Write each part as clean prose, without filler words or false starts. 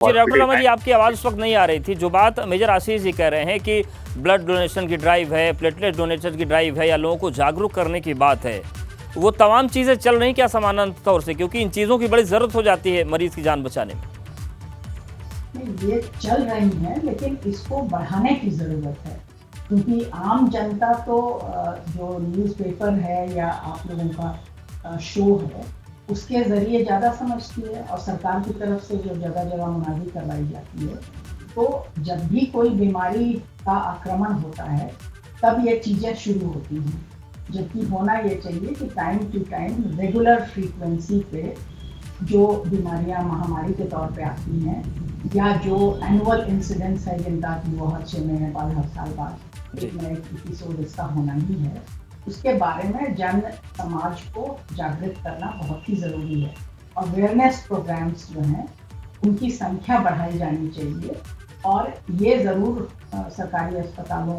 जी doctor Lama जी, आपकी आवाज़ उस वक्त नहीं आ रही थी। जो बात मेजर आशीष जी कह रहे हैं कि ब्लड डोनेशन की ड्राइव है, प्लेटलेट डोनेशन की ड्राइव है या लोगों को जागरूक करने की बात है, वो तमाम चीज़ें चल रही क्या समानांतर तौर से? क्योंकि इन चीज़ों की बड़ी ज़रूरत हो जाती है मरीज़ की जान बचाने में। ये चल रही हैं, लेकिन इसको बढ़ाने की ज़रूरत है, क्योंकि आम जनता तो जो न्यूज़पेपर है या आप लोगों का शो है, उसके ज़रिए ज़्यादा समझती है और सरकार की तरफ से जो जगह-जगह मुनादी करवाई जाती है, तो जब भी कोई बीमारी का आक्रमण होता है, तब ये चीज़ें शुरू होती हैं। जबकि होना ये चाहिए कि time to time regular frequency पे जो बीमारियां महामारी के तौर पे आती हैं या जो एनुअल इंसिडेंट्स है जिनका कि वो हर 6 महीने बाद, हर साल बाद एक नया एपिसोड इसका होना ही है, उसके बारे में जन समाज को जागृत करना बहुत ही ज़रूरी है। अवेयरनेस प्रोग्राम्स जो हैं उनकी संख्या बढ़ाई जानी चाहिए और ये ज़रूर सरकारी अस्पतालों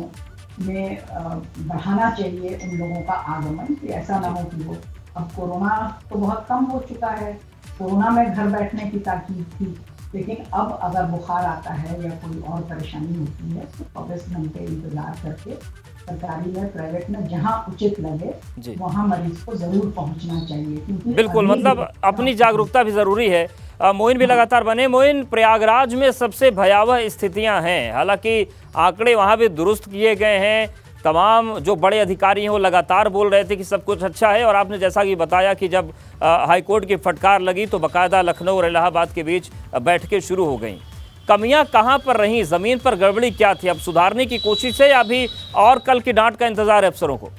में बढ़ाना चाहिए उन लोगों का आगमन, कि ऐसा ना हो कि वो अब कोरोना तो बहुत कम हो चुका है, कोरोना में घर बैठने की ताकीद थी, लेकिन अब अगर बुखार आता है या कोई और परेशानी होती है तो 24 घंटे इंतज़ार करके सरकारी में, प्राइवेट में, जहां उचित लगे वहां मरीज को ज़रूर पहुंचना चाहिए। क्योंकि बिल्कुल, मतलब अपनी जागरूकता भी ज़रूरी है। मोइन भी लगातार बने। मोइन, प्रयागराज में सबसे भयावह स्थितियां हैं, हालांकि आंकड़े वहां भी दुरुस्त किए गए हैं। तमाम जो बड़े अधिकारी हैं वो लगातार बोल रहे थे कि सब कुछ अच्छा है, और आपने जैसा कि बताया कि जब हाईकोर्ट की फटकार लगी तो बाकायदा लखनऊ और इलाहाबाद के बीच बैठकें शुरू हो गई। कमियां कहां पर रहीं? ज़मीन पर गड़बड़ी क्या थी? अब सुधारने की कोशिश है या अभी और कल की डांट का इंतजार है अफसरों को?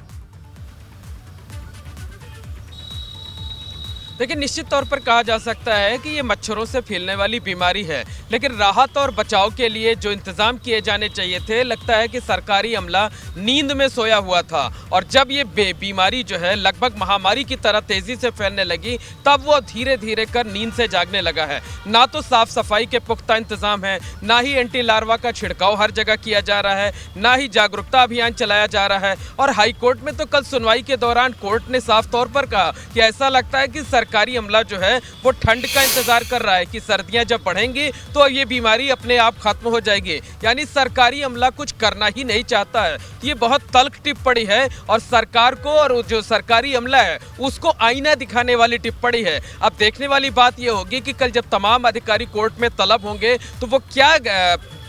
देखिए, निश्चित तौर पर कहा जा सकता है कि ये मच्छरों से फैलने वाली बीमारी है, लेकिन राहत और बचाव के लिए जो इंतजाम किए जाने चाहिए थे, लगता है कि सरकारी अमला नींद में सोया हुआ था। और जब ये बीमारी जो है लगभग महामारी की तरह तेजी से फैलने लगी, तब वो धीरे धीरे कर नींद से जागने लगा है। ना तो साफ सफाई के पुख्ता इंतजाम है, ना ही एंटी लार्वा का छिड़काव हर जगह किया जा रहा है, ना ही जागरूकता अभियान चलाया जा रहा है। और हाईकोर्ट में तो कल सुनवाई के दौरान कोर्ट ने साफ तौर पर कहा कि ऐसा लगता है कि सरकारी अमला जो है वो ठंड का इंतजार कर रहा है कि सर्दियां जब बढ़ेंगी तो ये बीमारी अपने आप खत्म हो जाएगी। यानी सरकारी अमला कुछ करना ही नहीं चाहता है। तो ये बहुत तल्ख टिप्पणी है और सरकार को और जो सरकारी अमला है उसको आईना दिखाने वाली टिप्पणी है। अब देखने वाली बात ये होगी कि कल जब तमाम अधिकारी कोर्ट में तलब होंगे तो वो क्या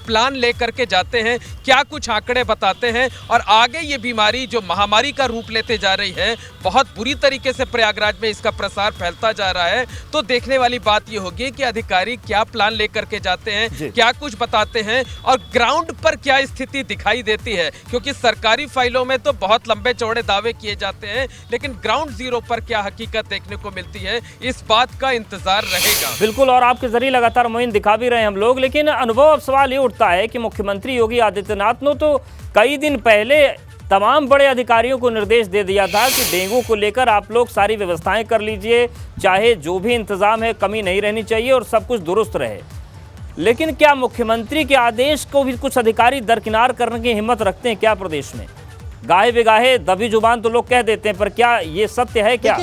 प्लान लेकर के जाते हैं, क्या कुछ आंकड़े बताते हैं, और आगे ये बीमारी जो महामारी का रूप लेते जा रही है, बहुत बुरी तरीके से प्रयागराज में इसका प्रसार फैलता जा रहा है। तो देखने वाली बात ये होगी कि अधिकारी क्या प्लान लेकर के जाते हैं, क्या कुछ बताते हैं और ग्राउंड पर क्या स्थिति दिखाई देती है। क्योंकि सरकारी फाइलों में तो बहुत लंबे चौड़े दावे किए जाते हैं, लेकिन ग्राउंड जीरो पर क्या हकीकत देखने को मिलती है, इस बात का इंतजार रहेगा। बिल्कुल, और आपके जरिए लगातार मोइन दिखा भी रहे हैं हम लोग, लेकिन अनुभव अब सवाल ये है कि मुख्यमंत्री योगी आदित्यनाथ ने तो कई दिन पहले तमाम बड़े अधिकारियों को निर्देश दे दिया था कि डेंगू को लेकर आप लोग सारी व्यवस्थाएं कर लीजिए, चाहे जो भी इंतजाम है कमी नहीं रहनी चाहिए और सब कुछ दुरुस्त रहे। लेकिन क्या मुख्यमंत्री के आदेश को भी कुछ अधिकारी दरकिनार करने की हिम्मत रखते हैं क्या प्रदेश में? गाहे बेगाहे दबी जुबान तो लोग कह देते हैं, पर क्या ये सत्य है क्या?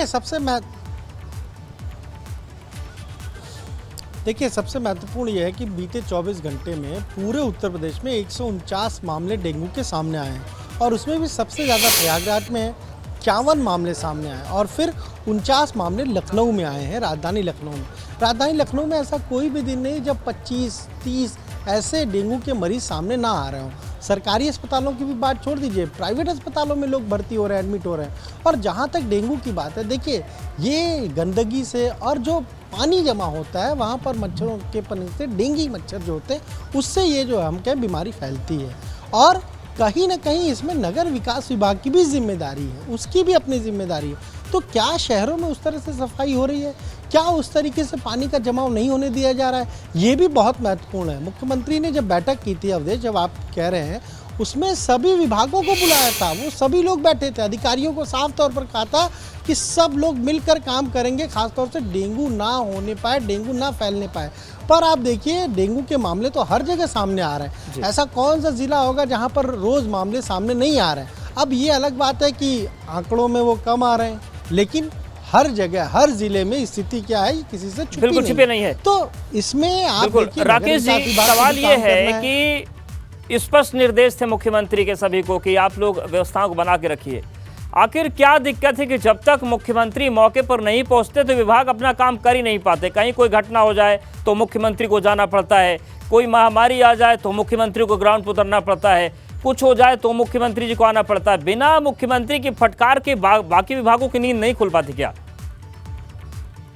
देखिए, सबसे महत्वपूर्ण यह है कि बीते 24 घंटे में पूरे उत्तर प्रदेश में 149 मामले डेंगू के सामने आए हैं, और उसमें भी सबसे ज़्यादा प्रयागराज में 51 मामले सामने आए, और फिर 49 मामले लखनऊ में आए हैं, राजधानी लखनऊ में। राजधानी लखनऊ में ऐसा कोई भी दिन नहीं जब 25-30 ऐसे डेंगू के मरीज सामने ना आ रहे हों। सरकारी अस्पतालों की भी बात छोड़ दीजिए, प्राइवेट अस्पतालों में लोग भर्ती हो रहे हैं, एडमिट हो रहे हैं। और जहाँ तक डेंगू की बात है, देखिए, ये गंदगी से और जो पानी जमा होता है वहाँ पर मच्छरों के पनने से, डेंगू मच्छर जो होते हैं उससे ये जो हम क्या बीमारी फैलती है। और कहीं ना कहीं इसमें नगर विकास विभाग की भी जिम्मेदारी है, उसकी भी अपनी जिम्मेदारी है। तो क्या शहरों में उस तरह से सफाई हो रही है? क्या उस तरीके से पानी का जमाव नहीं होने दिया जा रहा है? ये भी बहुत महत्वपूर्ण है। मुख्यमंत्री ने जब बैठक की थी अवधेश, जब आप कह रहे हैं, उसमें सभी विभागों को बुलाया था, वो सभी लोग बैठे थे, अधिकारियों को साफ तौर पर कहा था कि सब लोग मिलकर काम करेंगे, खासतौर से डेंगू ना होने पाए, डेंगू ना फैलने पाए। पर आप देखिए, डेंगू के मामले तो हर जगह सामने आ रहे हैं। ऐसा कौन सा जिला होगा जहां पर रोज मामले सामने नहीं आ रहे हैं? अब ये अलग बात है कि आंकड़ों में वो कम आ रहे हैं, लेकिन हर जगह हर जिले में स्थिति क्या है, किसी से छुपी बिल्कुल छुपे नहीं है। तो इसमें आप बिल्कुल देखिए, राकेश नगर जी, विकास विभाग को सवाल भी ये काम है करना कि स्पष्ट निर्देश थे मुख्यमंत्री के सभी को कि आप लोग व्यवस्थाओं को बना के रखिए। आखिर क्या दिक्कत है कि जब तक मुख्यमंत्री मौके पर नहीं पहुंचते तो विभाग अपना काम कर ही नहीं पाते? कहीं कोई घटना हो जाए तो मुख्यमंत्री को जाना पड़ता है, कोई महामारी आ जाए तो मुख्यमंत्री को ग्राउंड पर उतरना पड़ता है, कुछ हो जाए तो मुख्यमंत्री जी को आना पड़ता है। बिना मुख्यमंत्री की फटकार के बाकी विभागों की नींद नहीं खुल पाती क्या?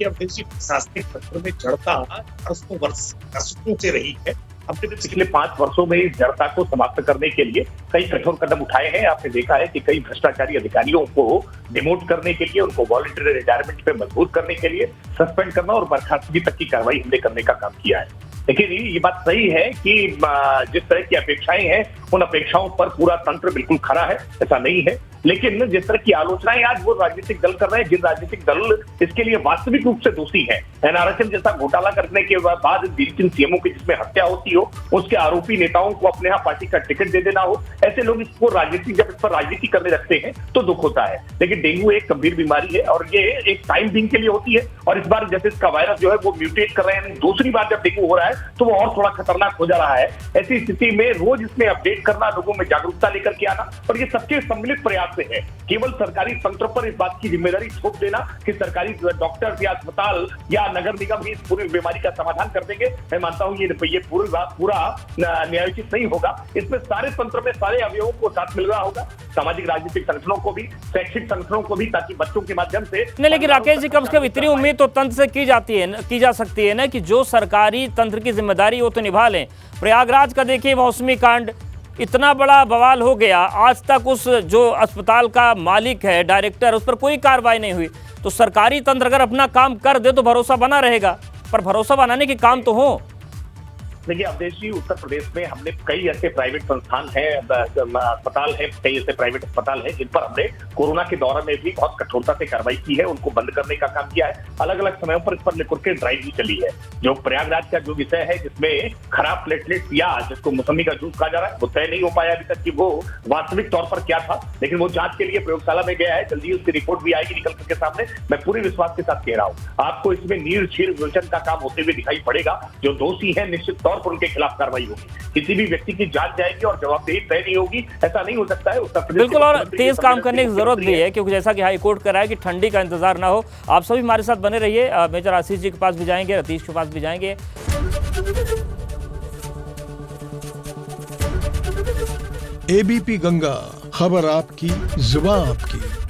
प्रशासनिक तंत्र में जड़ता वर्षों से रही है। हमने पिछले 5 वर्षों में इस जड़ता को समाप्त करने के लिए कई कठोर कदम उठाए हैं। आपने देखा है कि कई भ्रष्टाचारी अधिकारियों को डिमोट करने के लिए, उनको वॉलंटरी रिटायरमेंट पे मजबूत करने के लिए सस्पेंड करना और बर्खास्तगी तक की कार्रवाई हमने करने का काम किया है। लेकिन ये बात सही है कि जिस तरह की अपेक्षाएं हैं उन अपेक्षाओं पर पूरा तंत्र बिल्कुल खरा है, ऐसा नहीं है। लेकिन जिस तरह की आलोचनाएं आज वो राजनीतिक दल कर रहे हैं, जिन राजनीतिक दल इसके लिए वास्तविक रूप से दोषी है, एनआरएचएम जैसा घोटाला करने के बाद जिन सीएमओ की जिसमें हत्या होती हो, उसके आरोपी नेताओं को अपने यहाँ पार्टी का टिकट दे देना हो, ऐसे लोग इसको जब इस पर राजनीति करने लगते हैं तो दुख होता है। लेकिन डेंगू एक गंभीर बीमारी है और ये एक टाइम बीइंग के लिए होती है। और इस बार जैसे इसका वायरस जो है वो म्यूटेट कर रहे हैं, दूसरी बार जब डेंगू हो रहा है तो वो और थोड़ा खतरनाक हो जा रहा है। ऐसी स्थिति में रोज इसमें अपडेट करना, लोगों में जागरूकता लेकर के आना, और ये सबके सम्मिलित प्रयास से है। केवल सरकारी तंत्र पर इस बात की जिम्मेदारी थोप देना कि सरकारी डॉक्टर या अस्पताल या नगर निगम ही इस पूरी बीमारी का समाधान कर देंगे, मैं मानता हूँ ये पूरा न्यायोचित नहीं होगा। इसमें सारे तंत्र में सारे अवयवों को साथ मिलना होगा, सामाजिक राजनीतिक संगठनों को भी, शैक्षिक संगठनों को भी, ताकि बच्चों के माध्यम से नहीं। लेकिन राकेश जी, कम से कम इतनी उम्मीद तो तंत्र से की जा सकती है ना कि जो सरकारी तंत्र की जिम्मेदारी वो तो निभा लें। प्रयागराज का देखिए मौसमी कांड, इतना बड़ा बवाल हो गया, आज तक उस जो अस्पताल का मालिक है, डायरेक्टर, उस पर कोई कार्रवाई नहीं हुई। तो सरकारी तंत्र अगर अपना काम कर दे तो भरोसा बना रहेगा, पर भरोसा बनाने के काम तो हो। देखिए अवधेश जी, उत्तर प्रदेश में हमने कई ऐसे प्राइवेट संस्थान हैं, अस्पताल हैं, कई ऐसे प्राइवेट अस्पताल हैं जिन पर हमने कोरोना के दौरान में भी बहुत कठोरता से कार्रवाई की है, उनको बंद करने का काम किया है। अलग अलग समयों पर इस पर लेकर के ड्राइव भी चली है। जो प्रयागराज का जो विषय है जिसमें खराब प्लेटलेट्स या जिसको मौसमी का जूस कहा जा रहा है, वो तय नहीं हो पाया अभी तक कि वो वास्तविक तौर पर क्या था, लेकिन वो जांच के लिए प्रयोगशाला में गया है। जल्दी उसकी रिपोर्ट भी आएगी निकल करके सामने। मैं पूरे विश्वास के साथ कह रहा हूँ, आपको इसमें नीर छीर विवेचन का काम होते हुए दिखाई पड़ेगा। जो दोषी है निश्चित तौर पर उनके खिलाफ कार्रवाई होगी, किसी भी व्यक्ति की जांच जाएगी और जवाबदेही तय नहीं होगी, ऐसा नहीं हो सकता है। उत्तर प्रदेश बिल्कुल, और तेज काम करने की जरूरत भी है, क्योंकि जैसा कि हाई कोर्ट करा है कि ठंडी का इंतजार ना हो। आप सभी हमारे साथ बने रहिए। मेजर आशीष जी के पास भी जाएंगे, रतीश के पास भी जाएंगे। एबीपी गंगा, खबर आपकी, जुबान आपकी।